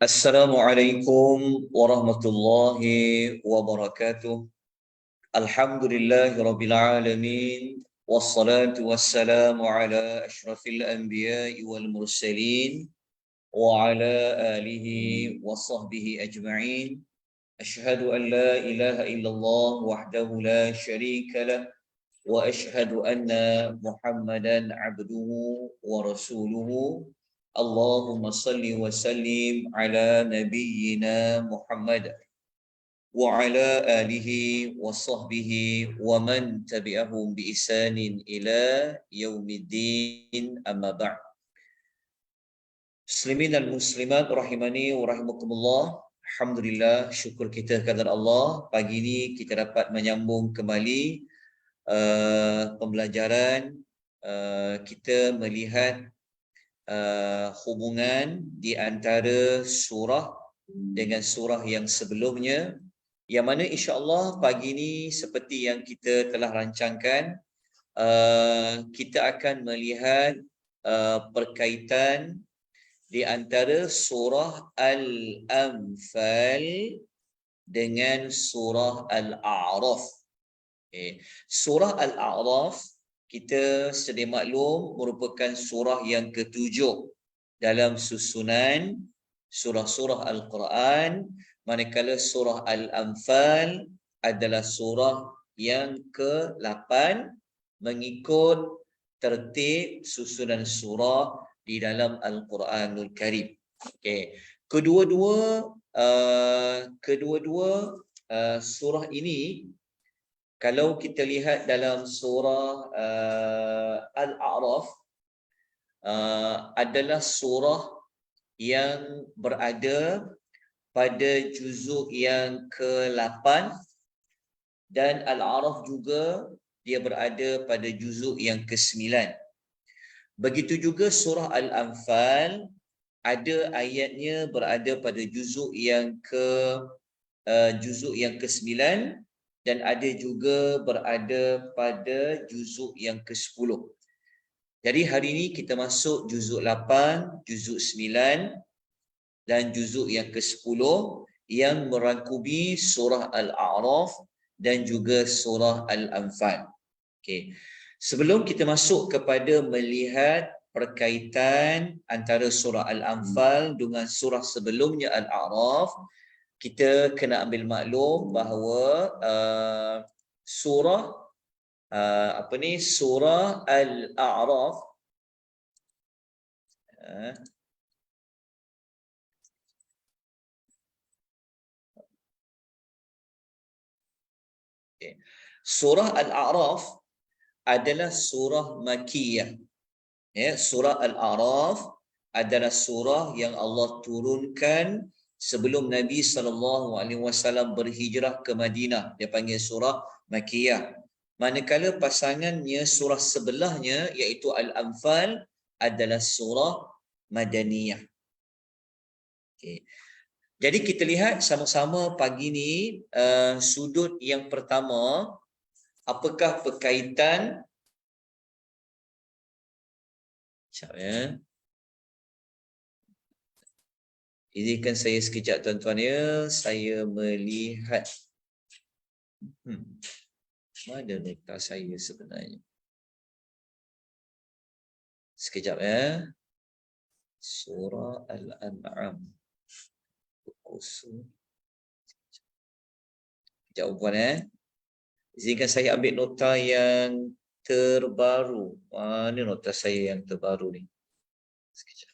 Assalamualaikum warahmatullahi wabarakatuh. Alhamdulillahirabbil alamin wassalatu wassalamu ala asyrafil anbiya'i wal mursalin wa ala alihi wa sahbihi ajma'in. Asyhadu an la ilaha illallah wahdahu la syarika lah wa asyhadu anna Muhammadan abduhu wa rasuluhu. Allahumma salli wa sallim ala nabiyyina Muhammad wa ala alihi wa sahbihi wa man tabi'ahum bi ihsanin ila yaumiddin, amma ba'd. Muslimin dan muslimat rahimani wa rahimakumullah. Alhamdulillah, syukur kita kepada Allah. Pagi ini kita dapat menyambung kembali pembelajaran kita melihat hubungan di antara surah dengan surah yang sebelumnya, yang mana insya-Allah pagi ini seperti yang kita telah rancangkan, kita akan melihat perkaitan di antara surah Al-Anfal dengan surah Al-A'raf. Surah Al-A'raf, kita sedia maklum, merupakan surah yang ketujuh dalam susunan surah-surah Al-Quran, manakala surah Al-Anfal adalah surah yang ke-8 mengikut tertib susunan surah di dalam Al-Quranul Karim. Kedua-dua surah ini, kalau kita lihat dalam surah Al-A'raf, adalah surah yang berada pada juzuk yang ke-8, dan Al-A'raf juga dia berada pada juzuk yang ke-9. Begitu juga surah Al-Anfal, ada ayatnya berada pada juzuk yang ke-9, dan ada juga berada pada juzuk yang ke-10. Jadi hari ini kita masuk juzuk 8, juzuk 9 dan juzuk yang ke-10 yang merangkumi surah Al-A'raf dan juga surah Al-Anfal. Sebelum kita masuk kepada melihat perkaitan antara surah Al-Anfal dengan surah sebelumnya Al-A'raf, kita kena ambil maklum bahawa surah surah Al-A'raf surah Al-A'raf adalah surah Makkiyah. Surah Al-A'raf adalah surah yang Allah turunkan sebelum Nabi SAW berhijrah ke Madinah. Dia panggil surah Makkiyah. Manakala pasangannya surah sebelahnya iaitu Al-Anfal adalah surah Madaniyah. Jadi kita lihat sama-sama pagi ni sudut yang pertama, apakah perkaitan. Izinkan saya sekejap tuan-tuan ya, saya melihat mana nota saya sebenarnya. Sekejap ya. Surah Al-An'am. Sekejap puan ya. Izinkan saya ambil nota yang terbaru. Mana nota saya yang terbaru ni? Sekejap.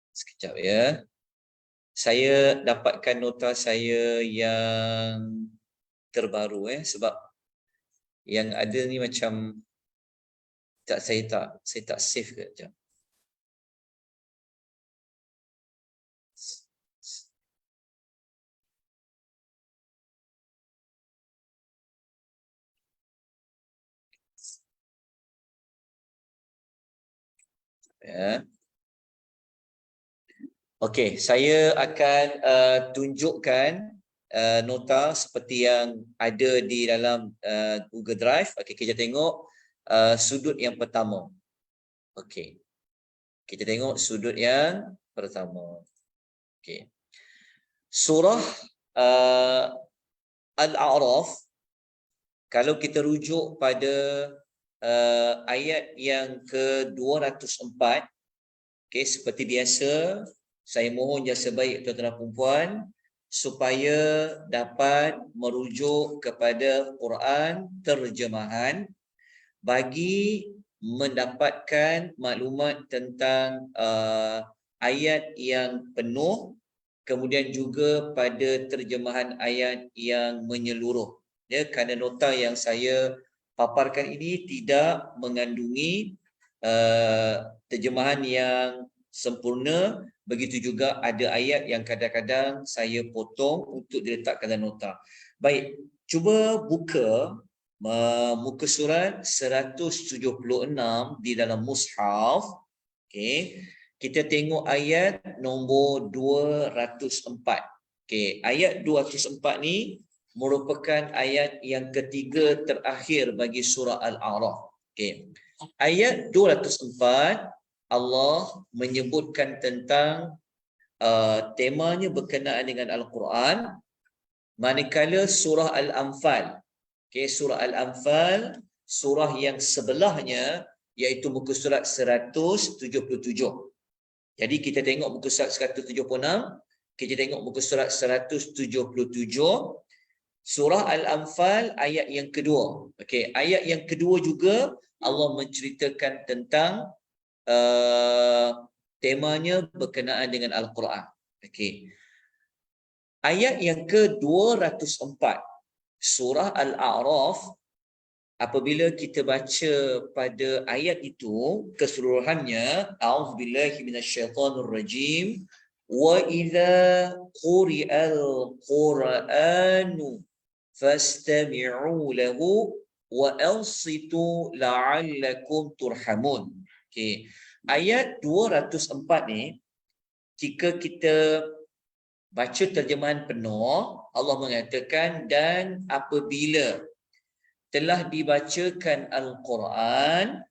Sekejap ya. Saya dapatkan nota saya yang terbaru sebab yang ada ni macam saya tak save ke. Sekejap. Ya. Okey, saya akan tunjukkan nota seperti yang ada di dalam Google Drive. Okey, kita tengok sudut yang pertama. Okey. Kita tengok sudut yang pertama. Okey. Surah Al-A'raf, kalau kita rujuk pada ayat yang ke-204, okey, seperti biasa, saya mohon jasa baik tuan-tuan dan puan supaya dapat merujuk kepada Quran terjemahan bagi mendapatkan maklumat tentang ayat yang penuh, kemudian juga pada terjemahan ayat yang menyeluruh. Ya, kerana nota yang saya paparkan ini tidak mengandungi terjemahan yang sempurna, begitu juga ada ayat yang kadang-kadang saya potong untuk diletakkan dalam nota. Baik, cuba buka muka surat 176 di dalam mushaf. Okey, kita tengok ayat nombor 204. Okey, ayat 204 ni merupakan ayat yang ketiga terakhir bagi surah Al-A'raf. Okey. Ayat 204 Allah menyebutkan tentang temanya berkenaan dengan Al-Quran, manakala surah Al-Anfal, okay, surah Al-Anfal, surah yang sebelahnya iaitu muka surat 177. Jadi kita tengok muka surat 176, kita tengok muka surat 177, surah Al-Anfal ayat yang kedua. Okey, ayat yang kedua juga Allah menceritakan tentang temanya berkenaan dengan Al-Quran. Okey. Ayat yang ke-204 surah Al-A'raf, apabila kita baca pada ayat itu keseluruhannya, a'udzubillahi minasyaitonirrajim, wa idza quri'al qur'anu fastami'u lahu wa ansitu la'allakum turhamun. Okey. Ayat 204 ni, jika kita baca terjemahan penuh, Allah mengatakan, dan apabila telah dibacakan Al-Quran,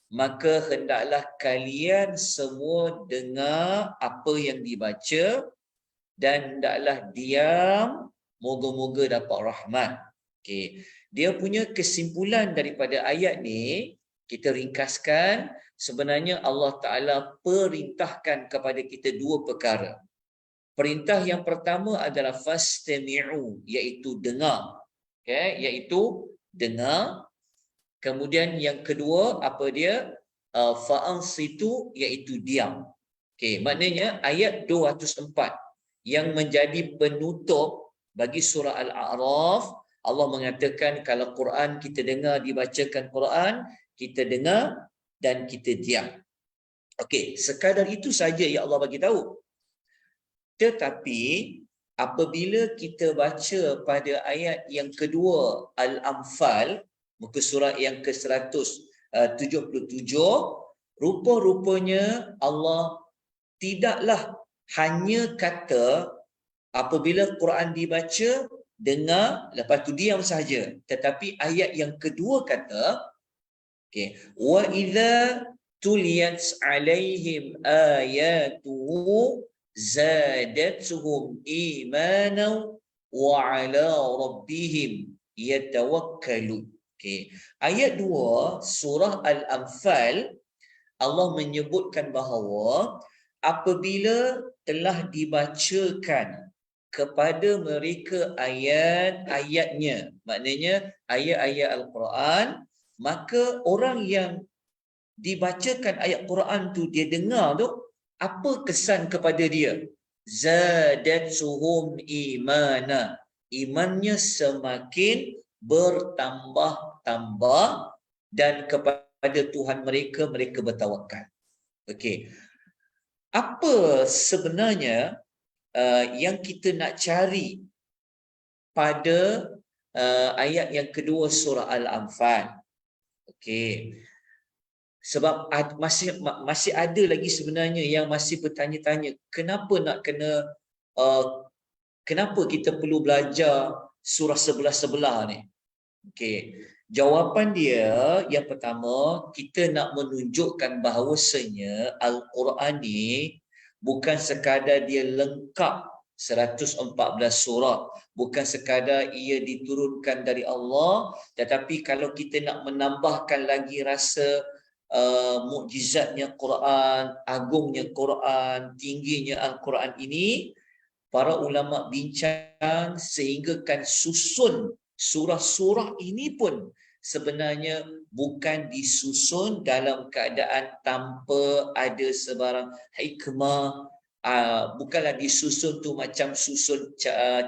maka hendaklah kalian semua dengar apa yang dibaca dan hendaklah diam, moga-moga dapat rahmat. Okey. Dia punya kesimpulan daripada ayat ni, kita ringkaskan, sebenarnya Allah Ta'ala perintahkan kepada kita dua perkara. Perintah yang pertama adalah fastami'u, iaitu dengar. Okay, iaitu dengar. Kemudian yang kedua, apa dia? Fa'ansitu, iaitu diam. Okay, maknanya ayat 204 yang menjadi penutup bagi surah Al-A'raf, Allah mengatakan kalau Quran kita dengar, dibacakan Quran, kita dengar dan kita diam. Okey, sekadar itu saja yang Allah bagi tahu. Tetapi apabila kita baca pada ayat yang kedua Al-Anfal, muka surat yang ke-177, rupa-rupanya Allah tidaklah hanya kata apabila Quran dibaca, dengar, lepas tu diam saja. Tetapi ayat yang kedua kata, okay, wa idza tuliyat alaihim ayatuhu zadatuhum imanan wa ala rabbihim yatawakkalun. Okay. Ayat 2 surah Al-Anfal, Allah menyebutkan bahawa apabila telah dibacakan kepada mereka ayat-ayatnya, maknanya ayat-ayat Al-Quran, maka orang yang dibacakan ayat Quran tu, dia dengar tu, apa kesan kepada dia? Zadatuhum imana, imannya semakin bertambah-tambah dan kepada Tuhan mereka, mereka bertawakal. Okey. Apa sebenarnya yang kita nak cari pada ayat yang kedua surah Al-Anfal? Okey. Sebab masih ada lagi sebenarnya yang masih bertanya-tanya kenapa nak kena kenapa kita perlu belajar surah sebelah-sebelah ni. Okey. Jawapan dia yang pertama, kita nak menunjukkan bahawasanya Al-Quran ni bukan sekadar dia lengkap 114 surah, bukan sekadar ia diturunkan dari Allah, tetapi kalau kita nak menambahkan lagi rasa mukjizatnya Quran, agungnya Quran, tingginya Al-Quran ini, para ulama bincang sehinggakan susun surah-surah ini pun sebenarnya bukan disusun dalam keadaan tanpa ada sebarang hikmah, bukanlah disusun tu macam susun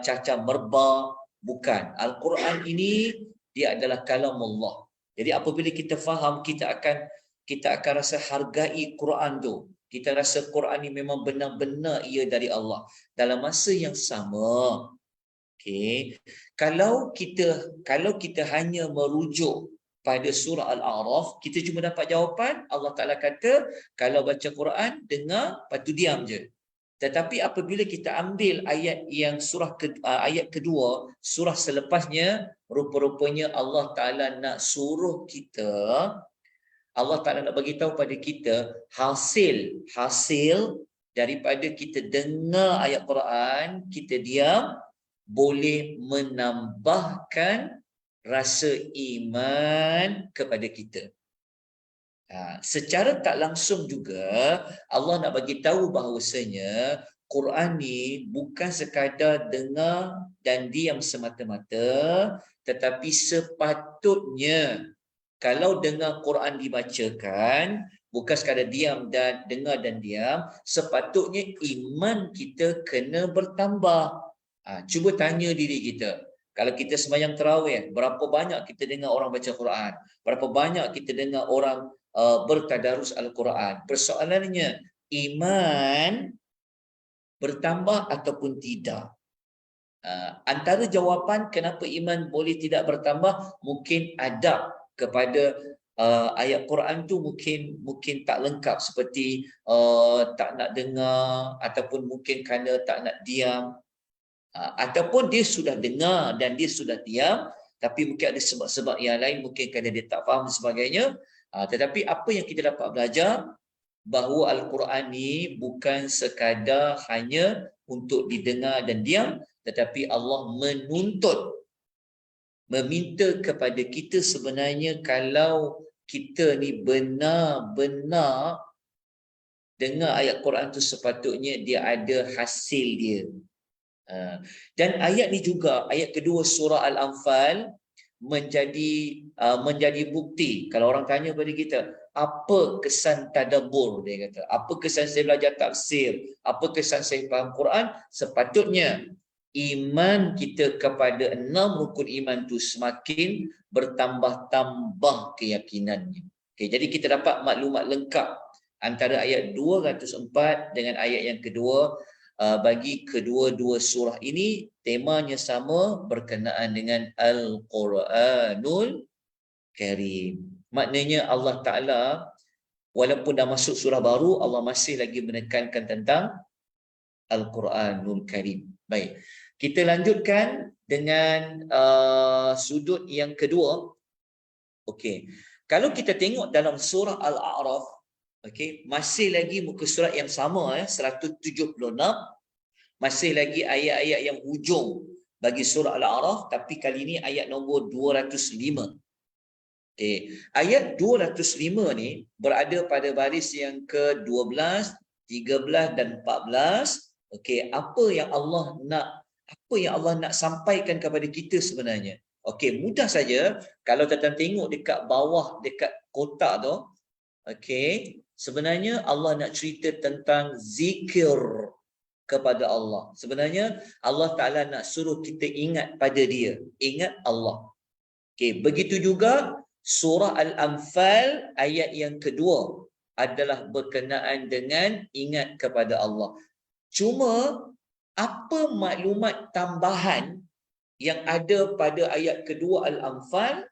caca merba, bukan. Al-Quran ini dia adalah kalam Allah. Jadi apabila kita faham, kita akan rasa hargai Quran tu. Kita rasa Quran ni memang benar-benar ia dari Allah. Dalam masa yang sama, kalau kita hanya merujuk pada surah Al-A'raf, kita cuma dapat jawapan Allah Ta'ala kata, kalau baca Quran, dengar, lepas tu diam je. Tetapi apabila kita ambil ayat yang ayat kedua, surah selepasnya, rupa-rupanya Allah Ta'ala nak suruh kita, Allah Ta'ala nak bagi tahu pada kita hasil daripada kita dengar ayat Quran, kita diam, boleh menambahkan rasa iman kepada kita. Secara tak langsung juga Allah nak bagi tahu bahawasanya Quran ni bukan sekadar dengar dan diam semata-mata, tetapi sepatutnya kalau dengar Quran dibacakan, bukan sekadar diam dan dengar dan diam, sepatutnya iman kita kena bertambah. Cuba tanya diri kita. Kalau kita sembahyang tarawih, berapa banyak kita dengar orang baca Quran? Berapa banyak kita dengar orang bertadarus Al-Quran? Persoalannya, iman bertambah ataupun tidak? Antara jawapan kenapa iman boleh tidak bertambah, mungkin adab kepada ayat Quran tu mungkin tak lengkap, seperti tak nak dengar, ataupun mungkin kerana tak nak diam, ataupun dia sudah dengar dan dia sudah diam, tapi mungkin ada sebab-sebab yang lain, mungkin kerana dia tak faham dan sebagainya. Tetapi apa yang kita dapat belajar, bahawa Al-Quran ni bukan sekadar hanya untuk didengar dan diam, tetapi Allah meminta kepada kita sebenarnya, kalau kita ni benar-benar dengar ayat Quran tu, sepatutnya dia ada hasil dia. Dan ayat ni juga, ayat kedua surah Al-Anfal menjadi bukti. Kalau orang tanya pada kita, apa kesan tadabbur, dia kata, apa kesan saya belajar tafsir, apa kesan saya faham Quran, sepatutnya iman kita kepada 6 rukun iman tu semakin bertambah-tambah keyakinannya. Jadi kita dapat maklumat lengkap antara ayat 204 dengan ayat yang kedua. Bagi kedua-dua surah ini, temanya sama, berkenaan dengan Al-Quranul Karim. Maknanya Allah Ta'ala, walaupun dah masuk surah baru, Allah masih lagi menekankan tentang Al-Quranul Karim. Baik, kita lanjutkan dengan sudut yang kedua. Okey, kalau kita tengok dalam surah Al-A'raf, masih lagi muka surat yang sama, 176, masih lagi ayat-ayat yang hujung bagi surah Al-A'raf, tapi kali ini ayat nombor 205. Ayat 205 ni berada pada baris yang ke-12, 13 dan 14. Apa yang Allah nak sampaikan kepada kita sebenarnya? Mudah saja. Kalau tuan-tuan tengok dekat bawah, dekat kotak tu, sebenarnya Allah nak cerita tentang zikir kepada Allah. Sebenarnya Allah Ta'ala nak suruh kita ingat pada dia, ingat Allah. Begitu juga surah Al-Anfal ayat yang kedua adalah berkenaan dengan ingat kepada Allah. Cuma apa maklumat tambahan yang ada pada ayat kedua Al-Anfal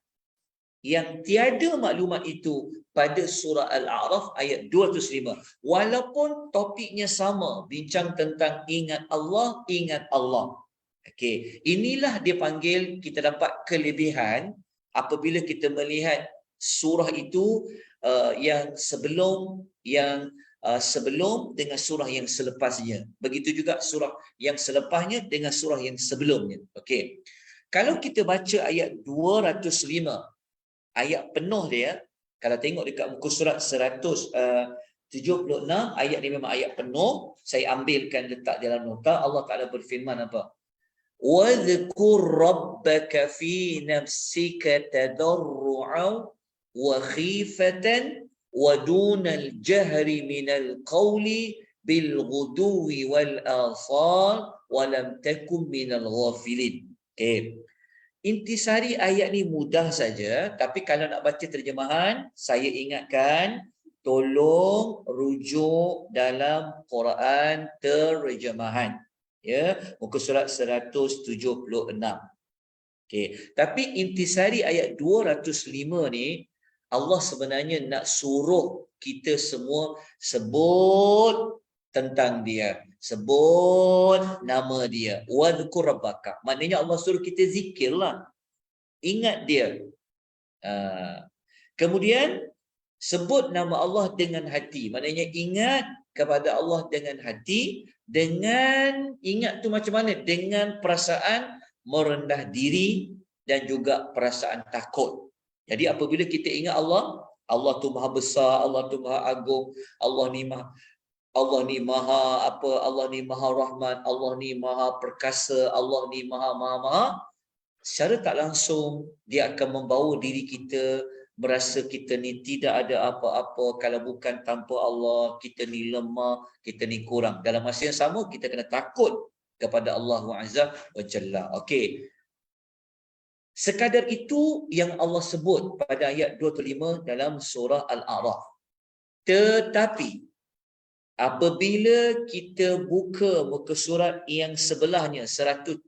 yang tiada maklumat itu pada surah Al-A'raf ayat 205. Walaupun topiknya sama, bincang tentang ingat Allah, ingat Allah. Okey, inilah dia panggil kita dapat kelebihan apabila kita melihat surah itu yang sebelum sebelum dengan surah yang selepasnya. Begitu juga surah yang selepasnya dengan surah yang sebelumnya. Okey. Kalau kita baca ayat 205, ayat penuh dia, kalau tengok dekat muka surat 176, ayat ni memang ayat penuh. Saya ambilkan letak dalam nota. Allah Ta'ala berfirman apa? وَذْكُرْ رَبَّكَ فِي نَفْسِكَ تَضَرُّعًا وَخِيفَةً وَدُونَ الْجَهْرِ مِنَ الْقَوْلِ بِالْغُدُوِّ وَالْآصَالِ وَلَمْ تَكُنْ مِنَ الْغَافِلِينَ. Okay. Intisari ayat ni mudah saja, tapi kalau nak baca terjemahan, saya ingatkan tolong rujuk dalam Quran terjemahan. Ya, muka surat 176. Okey, tapi intisari ayat 205 ni Allah sebenarnya nak suruh kita semua sebut tentang dia, sebut nama dia. Wadhkur rabbaka. Maknanya Allah suruh kita zikirlah. Ingat dia. Kemudian sebut nama Allah dengan hati. Maknanya ingat kepada Allah dengan hati. Dengan ingat tu macam mana? Dengan perasaan merendah diri dan juga perasaan takut. Jadi apabila kita ingat Allah, Allah tu maha besar, Allah tu maha agung, Allah ni maha Allah ni maha rahmat, Allah ni maha perkasa, Allah ni maha. Secara tak langsung dia akan membawa diri kita berasa kita ni tidak ada apa-apa kalau bukan tanpa Allah, kita ni lemah, kita ni kurang. Dalam masa yang sama kita kena takut kepada Allah Azza wa Jalla. Okey. Sekadar itu yang Allah sebut pada ayat 25 dalam surah Al-A'raf. Tetapi apabila kita buka muka surat yang sebelahnya 177,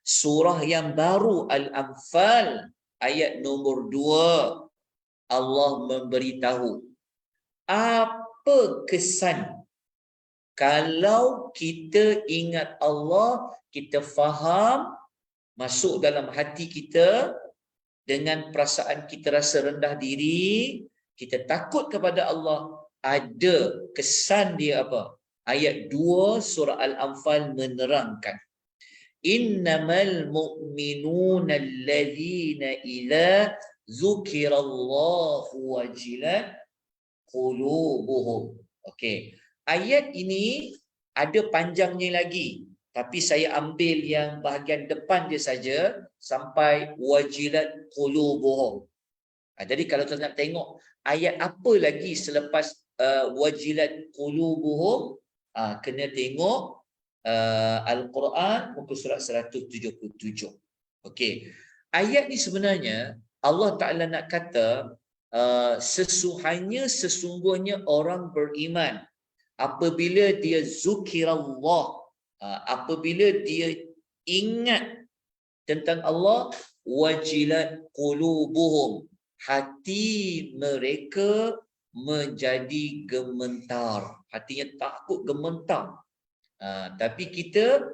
surah yang baru Al-Anfal ayat nombor 2, Allah memberitahu apa kesan kalau kita ingat Allah, kita faham, masuk dalam hati kita dengan perasaan kita rasa rendah diri, kita takut kepada Allah, ada kesan dia apa? Ayat 2 surah Al-Anfal menerangkan innamal mu'minuna alladhina idza dzukirallahu wajilat qulubuhum. Okey. Ayat ini ada panjangnya lagi, tapi saya ambil yang bahagian depan dia saja sampai wajilat qulubuhum. Jadi kalau tuan nak tengok ayat apa lagi selepas wajilat qulubuhum, kena tengok Al-Quran muka surat 177. Okey. Ayat ni sebenarnya Allah Ta'ala nak kata sesungguhnya orang beriman apabila dia zukirallah, apabila dia ingat tentang Allah, wajilat qulubuhum, hati mereka menjadi gemetar. Hatinya takut, gemetar. Tapi kita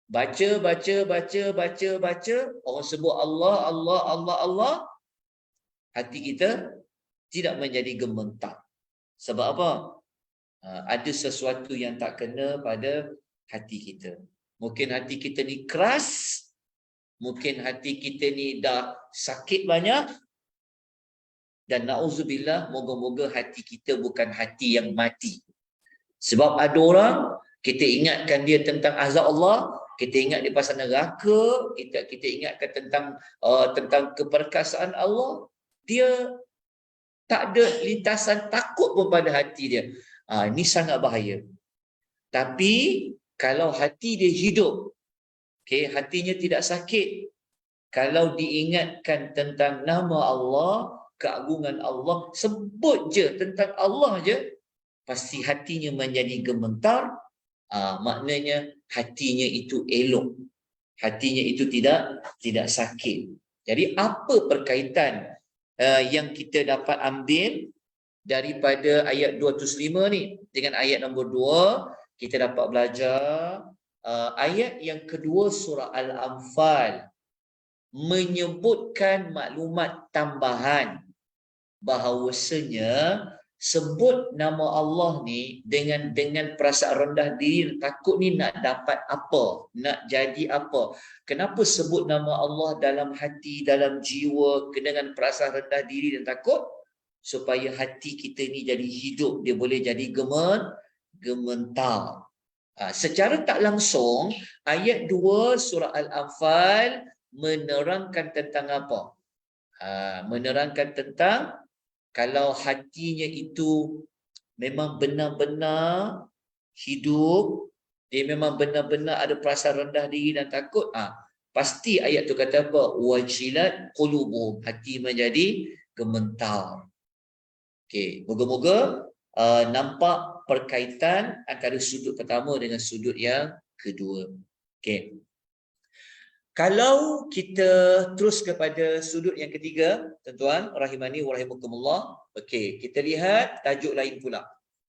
baca, orang sebut Allah, hati kita tidak menjadi gemetar. Sebab apa? Ada sesuatu yang tak kena pada hati kita. Mungkin hati kita ni keras, mungkin hati kita ni dah sakit banyak, dan na'udzubillah, moga-moga hati kita bukan hati yang mati. Sebab ada orang, kita ingatkan dia tentang azab Allah, kita ingat dia pasal neraka, kita ingatkan tentang keperkasaan Allah, dia tak ada lintasan takut pun pada hati dia. Ini sangat bahaya. Tapi kalau hati dia hidup, okay, hatinya tidak sakit, kalau diingatkan tentang nama Allah, keagungan Allah, sebut je tentang Allah je, pasti hatinya menjadi gemetar. Maknanya hatinya itu elok, hatinya itu tidak sakit. Jadi apa perkaitan yang kita dapat ambil daripada ayat 205 ni dengan ayat nombor 2, kita dapat belajar ayat yang kedua surah Al-Anfal menyebutkan maklumat tambahan bahawasanya sebut nama Allah ni dengan perasaan rendah diri, takut ni nak dapat apa, nak jadi apa. Kenapa sebut nama Allah dalam hati, dalam jiwa dengan perasaan rendah diri dan takut? Supaya hati kita ni jadi hidup, dia boleh jadi gementar. Secara tak langsung ayat 2 surah Al-Anfal menerangkan tentang apa? Menerangkan tentang kalau hatinya itu memang benar-benar hidup, dia memang benar-benar ada perasaan rendah diri dan takut, pasti ayat tu kata apa? Wajilat qulubuhum, hati menjadi gemetar. Okey, moga-moga nampak perkaitan antara sudut pertama dengan sudut yang kedua. Okey. Kalau kita terus kepada sudut yang ketiga, tuan-tuan rahimani wa rahimakumullah. Okey, kita lihat tajuk lain pula.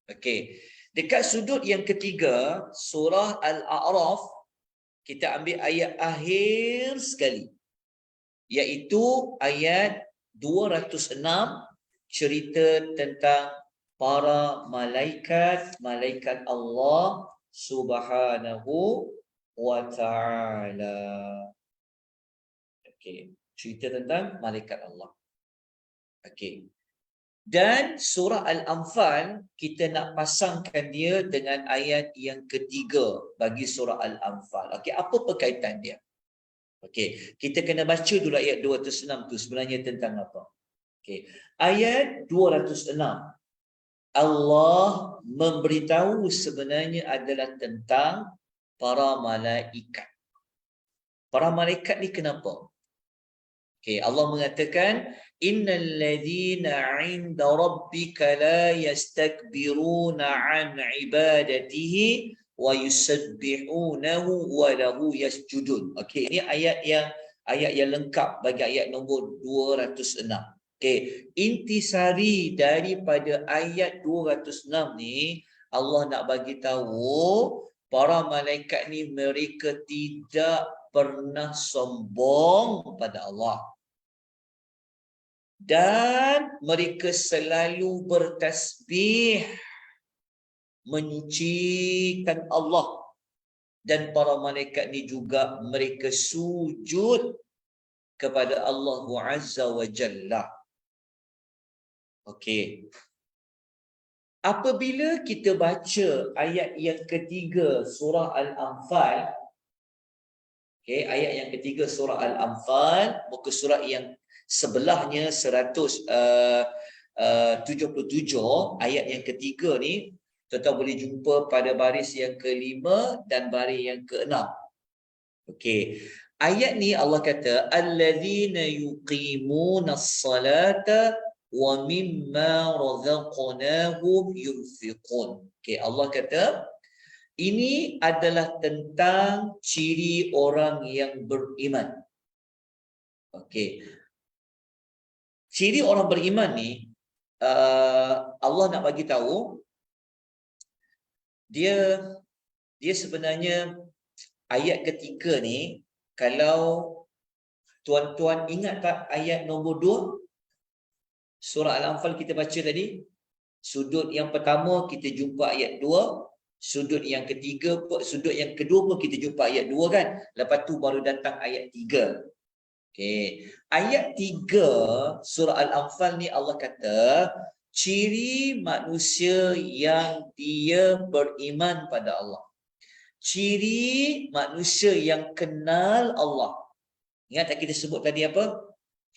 Okey. Dekat sudut yang ketiga, surah Al-A'raf, kita ambil ayat akhir sekali, iaitu ayat 206, cerita tentang para malaikat Allah Subhanahu wa ta'ala. Okey, cerita tentang malaikat Allah. Okey. Dan surah Al-Anfal kita nak pasangkan dia dengan ayat yang ketiga bagi surah Al-Anfal. Okey, apa perkaitan dia? Okey, kita kena baca dulu ayat 206 tu sebenarnya tentang apa. Okey, ayat 206. Allah memberitahu sebenarnya adalah tentang para malaikat. Para malaikat ni kenapa? Okay, Allah mengatakan innal ladzina 'inda rabbika la yastakbiruna 'an ibadatihi wa yusabbihunahu wa lahu yasjudun. Okey, ini ayat yang lengkap bagi ayat nombor 206. Okey, intisari daripada ayat 206 ni Allah nak bagi tahu para malaikat ni mereka tidak pernah sombong pada Allah. Dan mereka selalu bertasbih menyucikan Allah. Dan para malaikat ni juga mereka sujud kepada Allah Azza wa Jalla. Okey. Apabila kita baca ayat yang ketiga surah Al-Anfal, okay, ayat yang ketiga surah Al-Anfal, muka surat yang sebelahnya 177, ayat yang ketiga ni tuan-tuan boleh jumpa pada baris yang ke-5 dan baris yang ke-6. Okey, ayat ni Allah kata allazina yuqimunas salata wa mimma razaqnahum yunfiqun. Okey, Allah kata ini adalah tentang ciri orang yang beriman. Okey. Ciri orang beriman ni Allah nak bagi tahu dia sebenarnya ayat ketiga ni, kalau tuan-tuan ingat tak ayat nombor 2 surah Al-Anfal kita baca tadi, sudut yang pertama kita jumpa ayat 2, sudut yang ketiga, sudut yang kedua pun kita jumpa ayat 2 kan. Lepas tu baru datang ayat 3. Okey, ayat 3 surah Al-Anfal ni Allah kata ciri manusia yang dia beriman pada Allah. Ciri manusia yang kenal Allah. Ingat tak kita sebut tadi apa?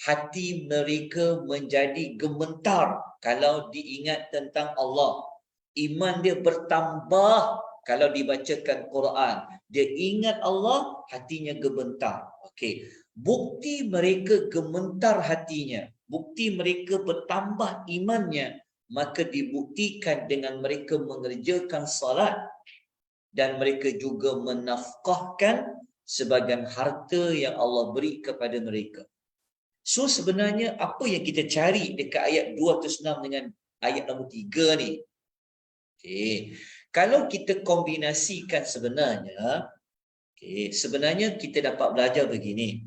Hati mereka menjadi gemetar kalau diingat tentang Allah. Iman dia bertambah kalau dibacakan Quran. Dia ingat Allah, hatinya gemetar. Okey. Bukti mereka gemetar hatinya, bukti mereka bertambah imannya, maka dibuktikan dengan mereka mengerjakan salat dan mereka juga menafkahkan sebagian harta yang Allah beri kepada mereka. So sebenarnya apa yang kita cari dekat ayat 206 dengan ayat nombor 3 ni? Okay. Kalau kita kombinasikan sebenarnya, sebenarnya kita dapat belajar begini.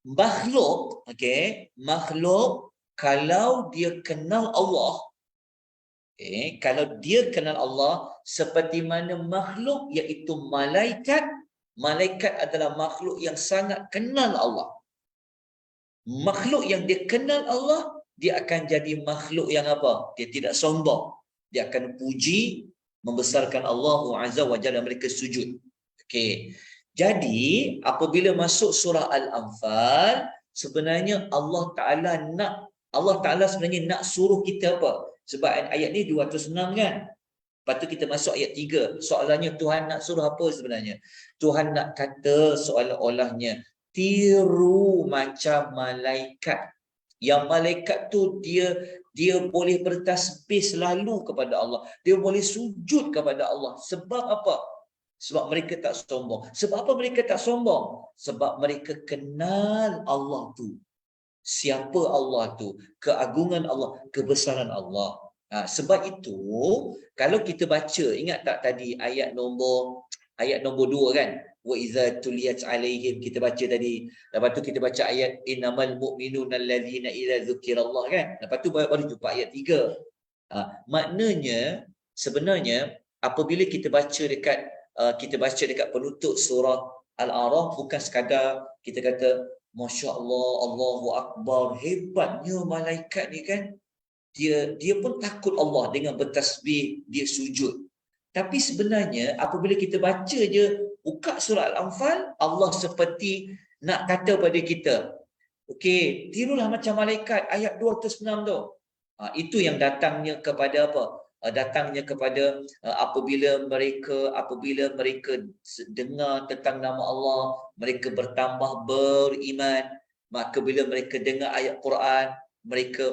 Makhluk, makhluk kalau dia kenal Allah, kalau dia kenal Allah, seperti mana makhluk iaitu malaikat, malaikat adalah makhluk yang sangat kenal Allah. Makhluk yang dia kenal Allah, dia akan jadi makhluk yang apa? Dia tidak sombong. Dia akan puji, membesarkan Allah Azza wa Jalla, mereka sujud. Okey. Jadi, apabila masuk surah Al-Anfal, sebenarnya Allah Ta'ala sebenarnya nak suruh kita apa? Sebab ayat ni 206 kan? Lepas tu kita masuk ayat 3. Soalannya Tuhan nak suruh apa sebenarnya? Tuhan nak kata seolah-olahnya, tiru macam malaikat. Yang malaikat tu dia boleh bertasbih selalu kepada Allah. Dia boleh sujud kepada Allah. Sebab apa? Sebab mereka tak sombong. Sebab apa mereka tak sombong? Sebab mereka kenal Allah tu. Siapa Allah tu? Keagungan Allah, kebesaran Allah. Sebab itu, kalau kita baca, ingat tak tadi ayat nombor 2 kan? Wa iza tuliyat alaihim, kita baca tadi. Lepas tu kita baca ayat innamal mu'minuna allazina idza dzukirallah kan? Lepas tu baru jumpa ayat 3. Maknanya sebenarnya apabila kita baca dekat penutup surah Al-A'raf, bukan sekadar kita kata Masya Allah, Allahu Akbar, hebatnya malaikat ni kan. Dia pun takut Allah dengan bertasbih, dia sujud. Tapi sebenarnya apabila kita baca je, buka surah Al-Anfal, Allah seperti nak kata pada kita, okey, tirulah macam malaikat, ayat 206 tu. Itu yang datangnya kepada apa? Datangnya kepada apabila mereka dengar tentang nama Allah, mereka bertambah beriman. Maka bila mereka dengar ayat Quran,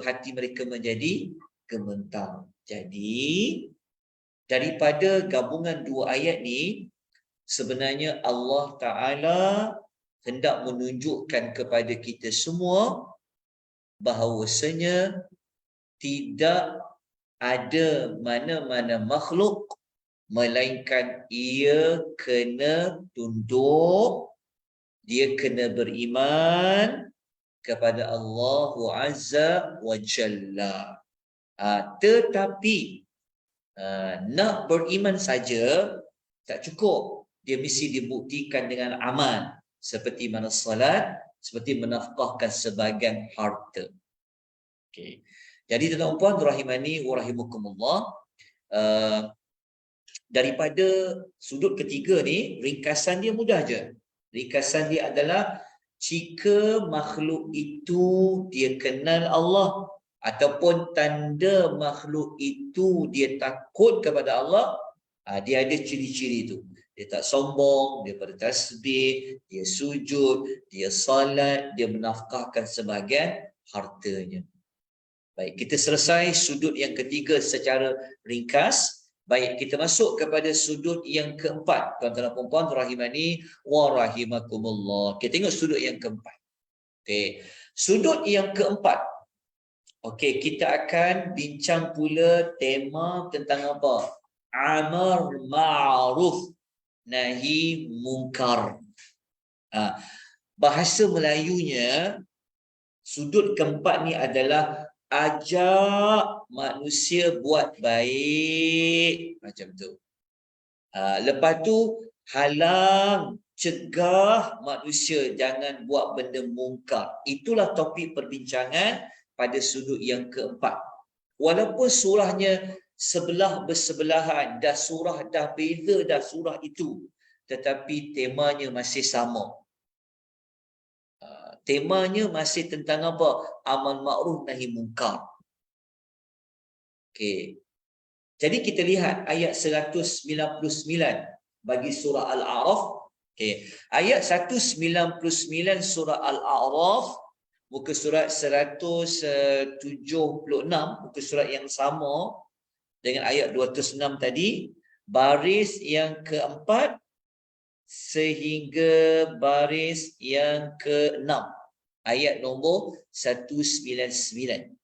hati mereka menjadi gemetar. Jadi daripada gabungan dua ayat ni, sebenarnya Allah Ta'ala hendak menunjukkan kepada kita semua bahawasanya tidak ada mana-mana makhluk melainkan ia kena tunduk, dia kena beriman kepada Allah Azza wa Jalla. Tetapi nak beriman saja tak cukup. Dia mesti dibuktikan dengan amal, seperti mana salat, seperti menafkahkan sebahagian harta. Okey. Jadi tuan-tuan puan rahimani wa rahimakumullah, daripada sudut ketiga ni, ringkasan dia mudah je. Ringkasan dia adalah jika makhluk itu dia kenal Allah, ataupun tanda makhluk itu dia takut kepada Allah, dia ada ciri-ciri itu. Dia tak sombong, dia bertasbih, dia sujud, dia salat, dia menafkahkan sebahagian hartanya. Baik, kita selesai sudut yang ketiga secara ringkas. Baik, kita masuk kepada sudut yang keempat. Tuan-tuan dan puan-puan rahimani wa rahimakumullah. Kita tengok sudut yang keempat. Okey, sudut yang keempat. Okey, kita akan bincang pula tema tentang apa? Amar ma'ruf nahi munkar. Bahasa Melayunya, sudut keempat ni adalah ajak manusia buat baik, macam tu. Lepas tu halang, cegah manusia jangan buat benda mungkar. Itulah topik perbincangan pada sudut yang keempat. Walaupun surahnya sebelah bersebelahan, surah dah beza dah surah itu, tetapi temanya masih sama. Temanya masih tentang apa? Amal ma'ruf nahi munkar. Okey. Jadi kita lihat ayat 199 bagi surah Al-A'raf. Okey. Ayat 199 surah Al-A'raf, muka surat 176, muka surat yang sama dengan ayat 206 tadi, baris yang keempat, sehingga baris yang ke-6. Ayat nombor 199.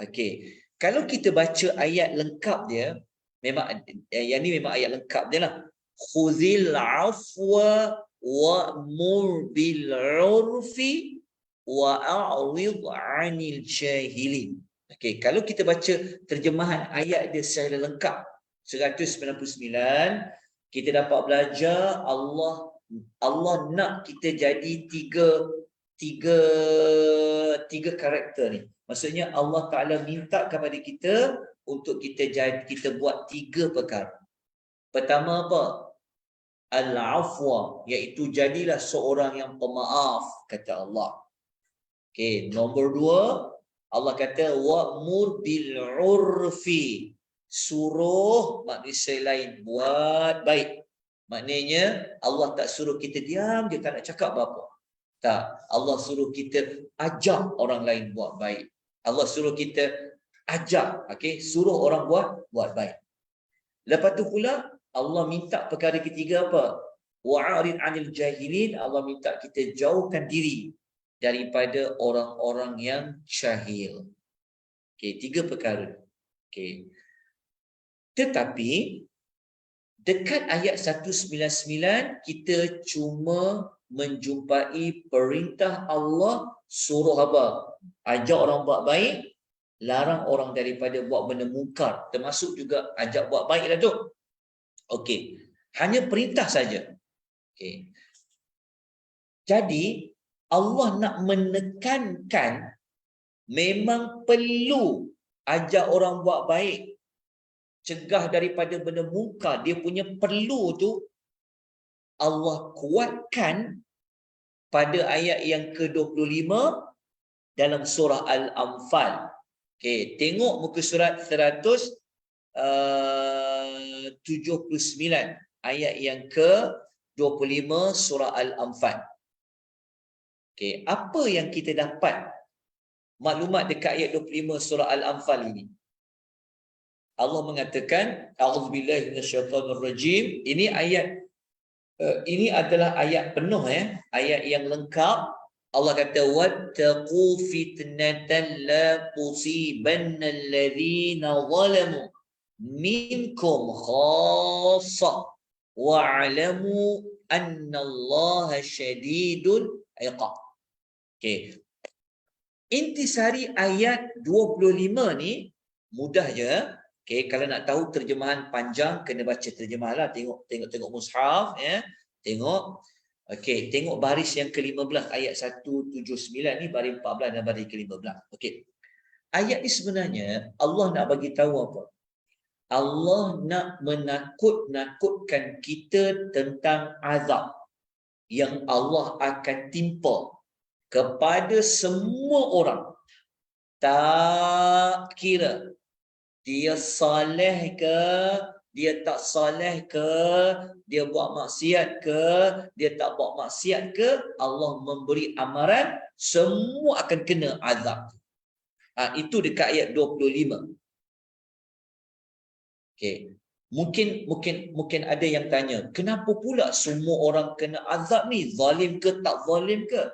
Okey. Kalau kita baca ayat lengkap dia, memang yang ni memang ayat lengkap dia lah. Khuzil afwa wa'mur bil urfi wa'a'rid 'anil jahilin. Okey, kalau kita baca terjemahan ayat dia secara lengkap 199, kita dapat belajar Allah nak kita jadi tiga karakter ni. Maksudnya Allah Ta'ala minta kepada kita untuk kita buat 3 perkara. Pertama apa? Al-afwa, iaitu jadilah seorang yang pemaaf, kata Allah. Okey, nombor 2, Allah kata wa'mur bil urfi, suruh manusia lain buat baik. Maknanya Allah tak suruh kita diam, dia tak nak cakap apa-apa. Tak, Allah suruh kita ajak orang lain buat baik. Allah suruh kita ajak, okey, suruh orang buat baik. Lepas tu pula Allah minta perkara ketiga apa? Wa'arid 'anil jahilin, Allah minta kita jauhkan diri daripada orang-orang yang jahil. Okey, 3 perkara. Okey. Tetapi dekat ayat 199 kita cuma menjumpai perintah Allah suruh apa? Ajak orang buat baik, larang orang daripada buat benda mungkar, termasuk juga ajak buat baik lah tu. Okey, hanya perintah saja. Okey. Jadi Allah nak menekankan memang perlu ajak orang buat baik, cegah daripada benda mungkar. Dia punya perlu tu Allah kuatkan pada ayat yang ke-25 dalam surah Al-Anfal. Okey, tengok muka surat 179 ayat yang ke-25 surah Al-Anfal. Okey, apa yang kita dapat maklumat dekat ayat 25 surah Al-Anfal ini? Allah mengatakan, a'udzubillahi minasyaitonirrajim. Ini adalah ayat penuh ya, ayat yang lengkap. Allah kata wattaqu fitnatan la tusibanna alladhina zalamu minkum khassah wa'lamu annallaha syadidul iqab. Okey. Intisari ayat 25 ni mudah je. Okey, kalau nak tahu terjemahan panjang kena baca terjemahanlah, tengok mushaf ya. Tengok. Okey, tengok baris yang ke-15 ayat 179 ni, baris 14 dan baris ke-15. Okey. Ayat ni sebenarnya Allah nak bagi tahu apa? Allah nak menakut-nakutkan kita tentang azab yang Allah akan timpa kepada semua orang. Tak kira dia saleh ke, dia tak saleh ke, dia buat maksiat ke, dia tak buat maksiat ke, Allah memberi amaran semua akan kena azab. Itu dekat ayat 25. Okey. Mungkin ada yang tanya, kenapa pula semua orang kena azab ni? Zalim ke tak zalim ke?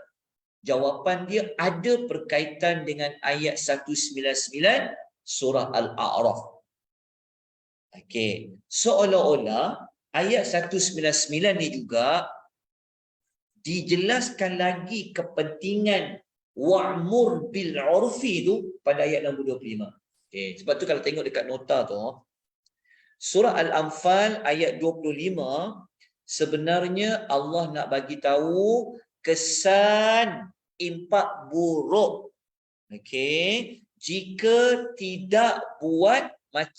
Jawapan dia ada berkaitan dengan ayat 199 surah Al-A'raf. Okey, seolah-olah ayat 199 ni juga dijelaskan lagi kepentingan wa'mur bil 'urfi tu pada ayat nombor 25. Okey, sebab tu kalau tengok dekat nota tu, surah Al-Anfal ayat 25 sebenarnya Allah nak bagi tahu kesan impak buruk. Okey, jika tidak buat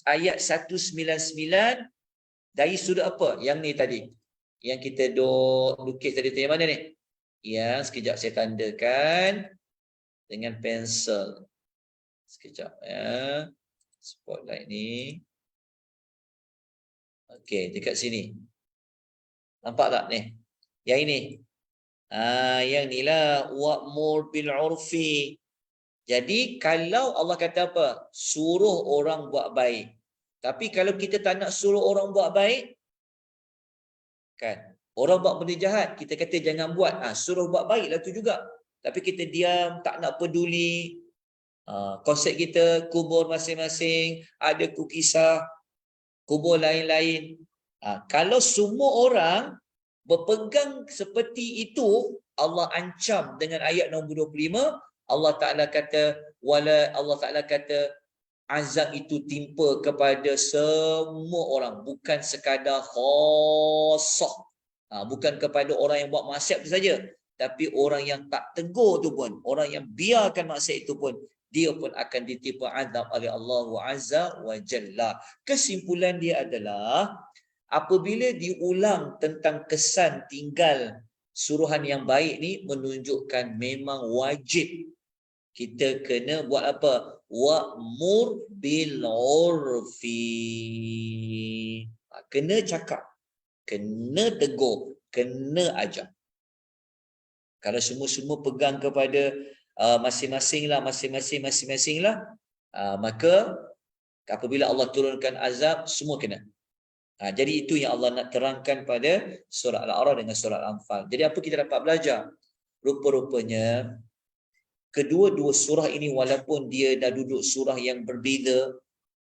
ayat 199 dari sudut apa? Yang ni tadi. Yang kita lukis tadi tu yang mana ni? Yang sekejap saya tandakan dengan pensel. Sekejap ya. Spotlight ni. Okey, dekat sini. Nampak tak ni? Yang ini. Yang ni lah wa'mur bil 'urfi. Jadi kalau Allah kata apa? Suruh orang buat baik. Tapi kalau kita tak nak suruh orang buat baik, kan? Orang buat benda jahat, kita kata jangan buat. Suruh buat baiklah tu juga. Tapi kita diam, tak nak peduli. Konsep kita, kubur masing-masing, ada kisah, kubur lain-lain. Kalau semua orang berpegang seperti itu, Allah ancam dengan ayat nombor 25, Allah Ta'ala kata, Allah Ta'ala kata, azab itu timpa kepada semua orang, bukan sekadar khassah. Bukan kepada orang yang buat maksiat itu saja, tapi orang yang tak tegur tu pun, orang yang biarkan maksiat itu pun, dia pun akan ditimpa azab oleh Allah Azza wa Jalla. Kesimpulan dia adalah, apabila diulang tentang kesan tinggal suruhan yang baik ni, menunjukkan memang wajib kita kena buat apa? Wa'mur bil urfi. Kena cakap, kena tegur, kena ajar. Kalau semua-semua pegang kepada masing-masing lah, maka apabila Allah turunkan azab, semua kena. Jadi itu yang Allah nak terangkan pada surah Al-A'raf dengan surah Al-Anfal. Jadi apa kita dapat belajar? Rupa-rupanya kedua-dua surah ini walaupun dia dah duduk surah yang berbeza,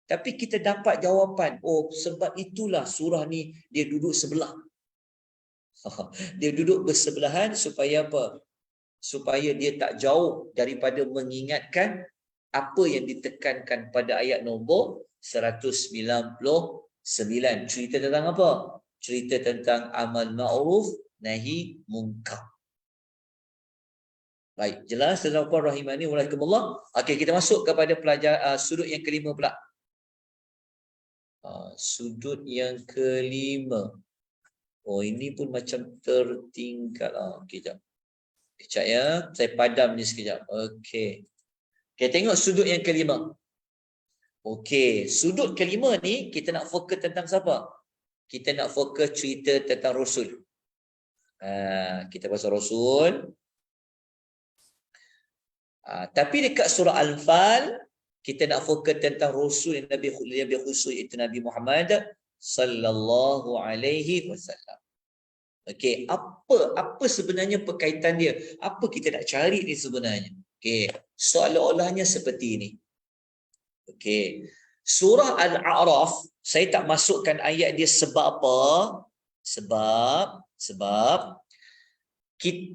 tapi kita dapat jawapan. Oh, sebab itulah surah ni dia duduk sebelah. Dia duduk bersebelahan supaya apa? Supaya dia tak jauh daripada mengingatkan apa yang ditekankan pada ayat nombor 199. Cerita tentang apa? Cerita tentang amal ma'ruf nahi munkar. Baik, jelas tuan-tuan rahimani wa rahimakumullah. Okey, kita masuk kepada sudut yang kelima pula. Sudut yang kelima. Oh, ini pun macam tertinggal. Okey, jap. Kejap ya, saya padam ni sekejap. Okey. Okey, tengok sudut yang kelima. Okey, sudut kelima ni kita nak fokus tentang siapa? Kita nak fokus cerita tentang Rasul. Kita pasal Rasul. Tapi dekat surah Al-Anfal kita nak fokus tentang Rasul yang Nabi khusus, itu Nabi Muhammad sallallahu alaihi wasallam. Okey, apa sebenarnya perkaitan dia? Apa kita nak cari ni sebenarnya? Okey, seolah-olahnya seperti ini. Okey, surah Al-A'raf saya tak masukkan ayat dia sebab apa? Sebab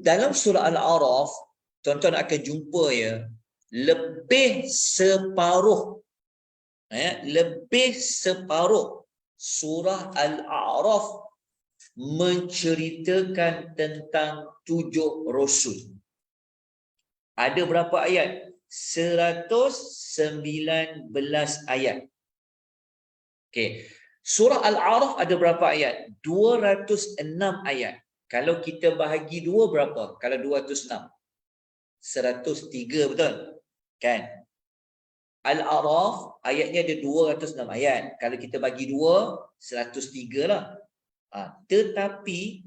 dalam surah Al-A'raf tuan-tuan akan jumpa ya, lebih separuh surah Al-A'raf menceritakan tentang 7 rasul. Ada berapa ayat? 119 ayat. Okey. Surah Al-A'raf ada berapa ayat? 206 ayat. Kalau kita bahagi 2 berapa? Kalau 206. 103, betul? Kan? Al-A'raf ayatnya ada 206 ayat. Kalau kita bagi 2, 103 lah. Tetapi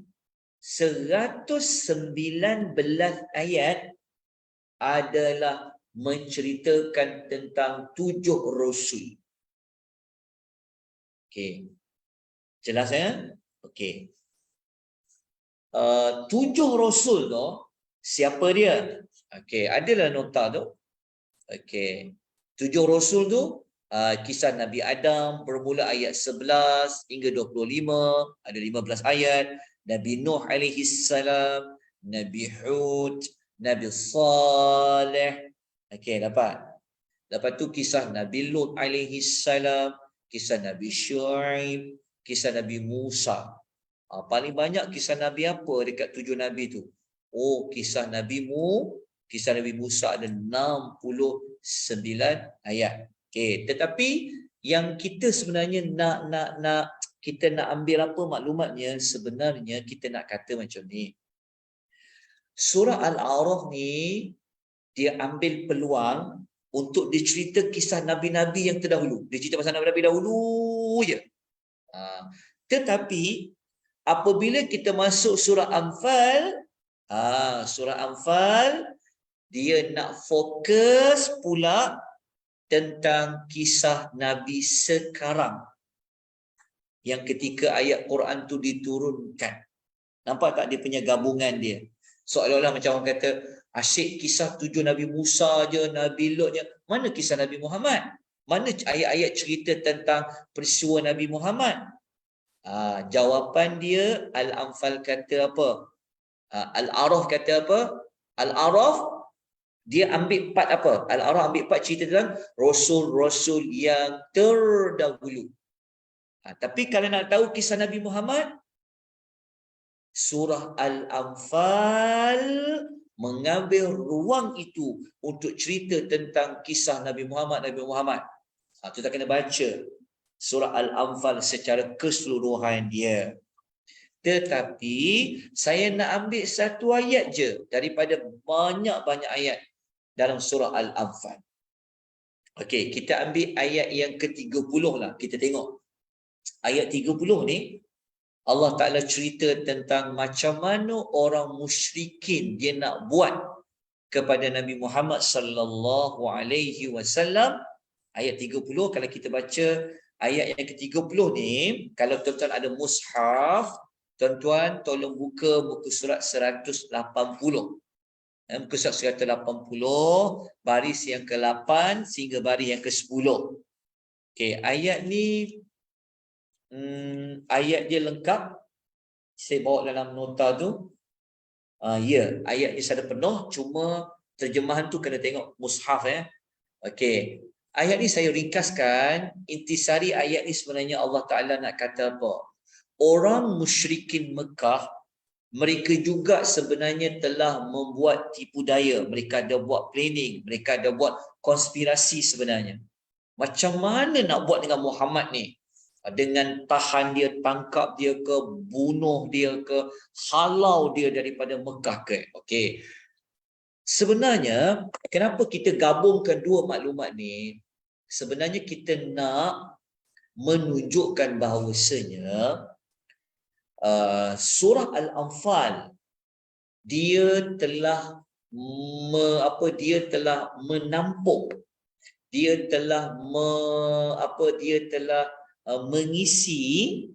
119 ayat adalah menceritakan tentang 7 rasul. Okey. Jelas ya? Okey. 7 rasul tu siapa dia? Okey, adalah nota tu. Okey. 7 rasul tu kisah Nabi Adam bermula ayat 11 hingga 25, ada 15 ayat. Nabi Nuh alaihi salam, Nabi Hud, Nabi Saleh. Okey, dapat. Lepas tu kisah Nabi Lut alaihi salam, kisah Nabi Syuaib, kisah Nabi Musa. Paling banyak kisah Nabi apa dekat 7 Nabi tu? Oh, kisah Nabi Musa ada 69 ayat. Okey, tetapi yang kita sebenarnya kita nak ambil apa maklumatnya, sebenarnya kita nak kata macam ni. Surah Al-A'raf ni dia ambil peluang untuk dicerita kisah nabi-nabi yang terdahulu. Dia cerita pasal nabi-nabi dahulu je. Tetapi apabila kita masuk surah Anfal, dia nak fokus pula tentang kisah Nabi sekarang yang ketika ayat Quran tu diturunkan. Nampak tak dia punya gabungan dia? Seolah-olah macam orang kata, asyik kisah 7 Nabi Musa je, Nabi Lot je. Mana kisah Nabi Muhammad? Mana ayat-ayat cerita tentang peristiwa Nabi Muhammad? Jawapan dia, Al-Anfal kata apa? Al-A'raf kata apa? Al-A'raf dia ambil part apa? Al-A'raf ambil part cerita tentang Rasul-Rasul yang terdahulu. Tapi kalau nak tahu kisah Nabi Muhammad, surah Al-Anfal mengambil ruang itu untuk cerita tentang kisah Nabi Muhammad. Kita kena baca surah Al-Anfal secara keseluruhan dia. Tetapi saya nak ambil satu ayat je daripada banyak-banyak ayat dalam surah Al-Anfal. Okey, kita ambil ayat yang ke-30 lah. Kita tengok. Ayat 30 ni, Allah Ta'ala cerita tentang macam mana orang musyrikin dia nak buat kepada Nabi Muhammad sallallahu alaihi wasallam. Ayat 30, kalau kita baca ayat yang ke-30 ni, kalau tuan-tuan ada mushaf, tuan-tuan tolong buka muka surat 180. Muka surat 180, baris yang ke-8 sehingga baris yang ke-10. Okey, ayat ni ayat dia lengkap. Saya bawa dalam nota tu. Ya, ayat ni ada penuh, cuma terjemahan tu kena tengok mushaf ya. Okey. Ayat ni saya ringkaskan, intisari ayat ni sebenarnya Allah Taala nak kata apa? Orang musyrikin Mekah, mereka juga sebenarnya telah membuat tipu daya. Mereka ada buat planning, mereka ada buat konspirasi sebenarnya. Macam mana nak buat dengan Muhammad ni? Dengan tahan dia, tangkap dia ke, bunuh dia ke, halau dia daripada Mekah ke. Okey. Sebenarnya, kenapa kita gabungkan dua maklumat ni? Sebenarnya kita nak menunjukkan bahawasanya surah Al-Anfal dia telah menampung, dia telah mengisi